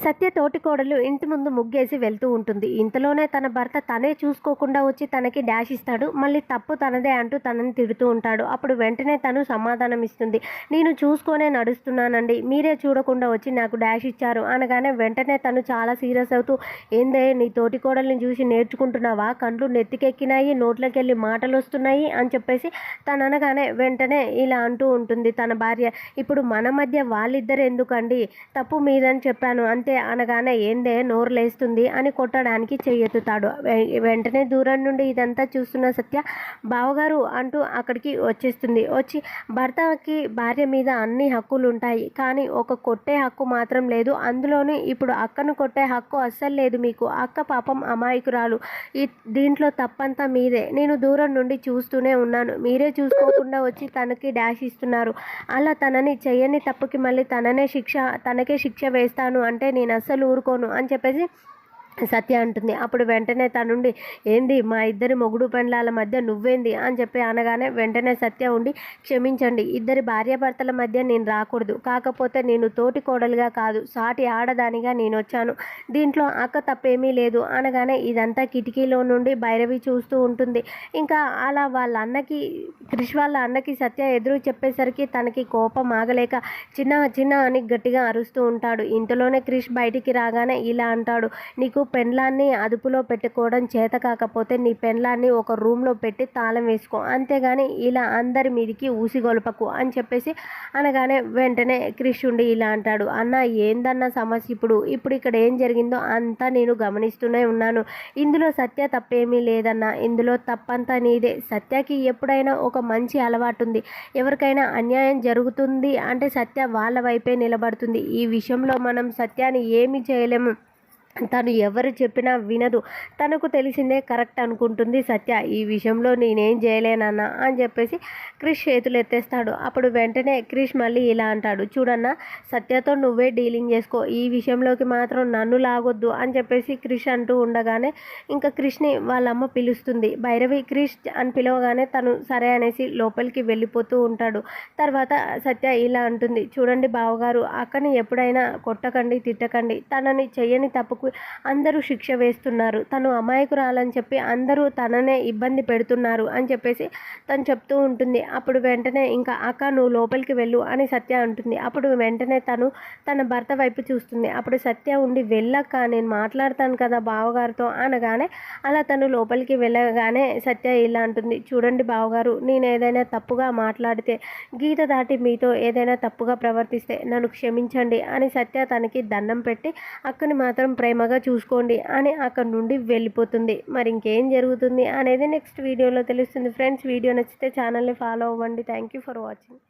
సత్య తోటికోడలు ఇంటి ముందు ముగ్గేసి వెళ్తూ ఉంటుంది. ఇంతలోనే తన భర్త తనే చూసుకోకుండా వచ్చి తనకి డాష్ ఇస్తాడు. మళ్ళీ తప్పు తనదే అంటూ తనని తిడుతూ ఉంటాడు. అప్పుడు వెంటనే తను సమాధానం ఇస్తుంది. నేను చూసుకొనే నడుస్తున్నానండి, మీరే చూడకుండా వచ్చి నాకు డాష్ ఇచ్చారు అనగానే వెంటనే తను చాలా సీరియస్ అవుతూ, ఏందే నీ తోటికోడల్ని చూసి నేర్చుకుంటున్నావా? కండ్లు నెత్తికెక్కినాయి, నోట్లోకెళ్ళి మాటలు వస్తున్నాయి అని చెప్పేసి తను అనగానే వెంటనే ఇలా అంటూ ఉంటుంది తన భార్య. ఇప్పుడు మన మధ్య వాళ్ళిద్దరు ఎందుకండి, తప్పు మీదని చెప్పాను అంతే అనగానే ఏందే నోరు లేస్తుంది అని కొట్టడానికి చెయ్యెత్తుతాడు. వెంటనే దూరం నుండి ఇదంతా చూస్తున్న సత్య బావగారు అంటూ అక్కడికి వచ్చేస్తుంది. వచ్చి భర్తకి భార్య మీద అన్ని హక్కులు ఉంటాయి, కానీ ఒక కొట్టే హక్కు మాత్రం లేదు. అందులోని ఇప్పుడు అక్కను కొట్టే హక్కు అస్సలు లేదు మీకు. అక్క పాపం అమాయకురాలు, దీంట్లో తప్పంతా మీదే. నేను దూరం నుండి చూస్తూనే ఉన్నాను, మీరే చూసుకోకుండా వచ్చి తనకి డాష్ ఇస్తున్నారు. అలా తనని చెయ్యని తప్పుకి మళ్ళీ తనకే శిక్ష వేస్తాను అంటే నేను అస్సలు ఊరుకోను అని చెప్పేసి సత్య అంటుంది. అప్పుడు వెంటనే తనుండి, ఏంది మా ఇద్దరి మొగుడు పెండ్లాల మధ్య నువ్వేంది అని చెప్పి అనగానే వెంటనే సత్య ఉండి, క్షమించండి, ఇద్దరి భార్యాభర్తల మధ్య నేను రాకూడదు, కాకపోతే నేను తోటి కోడలుగా కాదు సాటి ఆడదానిగా నేను వచ్చాను, దీంట్లో అక్క తప్పేమీ లేదు అనగానే ఇదంతా కిటికీలో నుండి భైరవి చూస్తూ ఉంటుంది. ఇంకా అలా వాళ్ళ అన్నకి, క్రిష్ వాళ్ళ అన్నకి సత్య ఎదురు చెప్పేసరికి తనకి కోపం ఆగలేక చిన్న చిన్న అని గట్టిగా అరుస్తూ ఉంటాడు. ఇంతలోనే క్రిష్ బయటికి రాగానే ఇలా అంటాడు, నీకు పెండ్లాన్ని అదుపులో పెట్టుకోవడం చేత కాకపోతే నీ పెండ్లాన్ని ఒక రూమ్లో పెట్టి తాళం వేసుకో, అంతేగాని ఇలా అందరి మీదికి ఊసిగొలపకు అని చెప్పేసి అనగానే వెంటనే క్రిష్ ఉండి ఇలా అంటాడు, అన్న ఏందన్న సమస్య, ఇప్పుడు ఇక్కడ ఏం జరిగిందో అంతా నేను గమనిస్తూనే ఉన్నాను, ఇందులో సత్య తప్పేమీ లేదన్న, ఇందులో తప్పంతా నీదే. సత్యకి ఎప్పుడైనా ఒక మంచి అలవాటు ఉంది, ఎవరికైనా అన్యాయం జరుగుతుంది అంటే సత్య వాళ్ళ వైపే నిలబడుతుంది. ఈ విషయంలో మనం సత్యాన్ని ఏమీ చేయలేము, తను ఎవరు చెప్పినా వినదు, తనకు తెలిసిందే కరెక్ట్ అనుకుంటుంది సత్య, ఈ విషయంలో నేనేం చేయలేనన్నా అని చెప్పేసి క్రిష్ చేతులు ఎత్తేస్తాడు. అప్పుడు వెంటనే క్రిష్ మళ్ళీ ఇలా అంటాడు, చూడన్నా సత్యతో నువ్వే డీలింగ్ చేసుకో, ఈ విషయంలోకి మాత్రం నన్ను లాగొద్దు అని చెప్పేసి క్రిష్ అంటూ ఉండగానే ఇంకా క్రిష్ని వాళ్ళమ్మ పిలుస్తుంది. భైరవి క్రిష్ అని పిలవగానే తను సరే అనేసి లోపలికి వెళ్ళిపోతూ ఉంటాడు. తర్వాత సత్య ఇలా అంటుంది, చూడండి బావగారు, అక్కని ఎప్పుడైనా కొట్టకండి, తిట్టకండి, తనని చెయ్యని తప్పుకు అందరూ శిక్ష వేస్తున్నారు, తను అమాయకురాలని చెప్పి అందరూ తననే ఇబ్బంది పెడుతున్నారు అని చెప్పేసి తను చెప్తూ ఉంటుంది. అప్పుడు వెంటనే ఇంకా అక్క నువ్వు లోపలికి వెళ్ళు అని సత్య అంటుంది. అప్పుడు వెంటనే తను తన భర్త వైపు చూస్తుంది. అప్పుడు సత్య ఉండి, వెళ్ళక్క నేను మాట్లాడతాను కదా బావగారితో అనగానే అలా తను లోపలికి వెళ్ళగానే సత్య ఇలా అంటుంది, చూడండి బావగారు, నేను ఏదైనా తప్పుగా మాట్లాడితే, గీత దాటి మీతో ఏదైనా తప్పుగా ప్రవర్తిస్తే నన్ను క్షమించండి అని సత్య తనకి దండం పెట్టి అక్కని మాత్రం ప్రేమగా చూసుకోండి అని అక్కడ నుండి వెళ్ళిపోతుంది. మరి ఇంకేం జరుగుతుంది అనేది నెక్స్ట్ వీడియోలో తెలుస్తుంది. ఫ్రెండ్స్, వీడియో నచ్చితే ఛానల్ని ఫాలో అవ్వండి. Thank you for watching.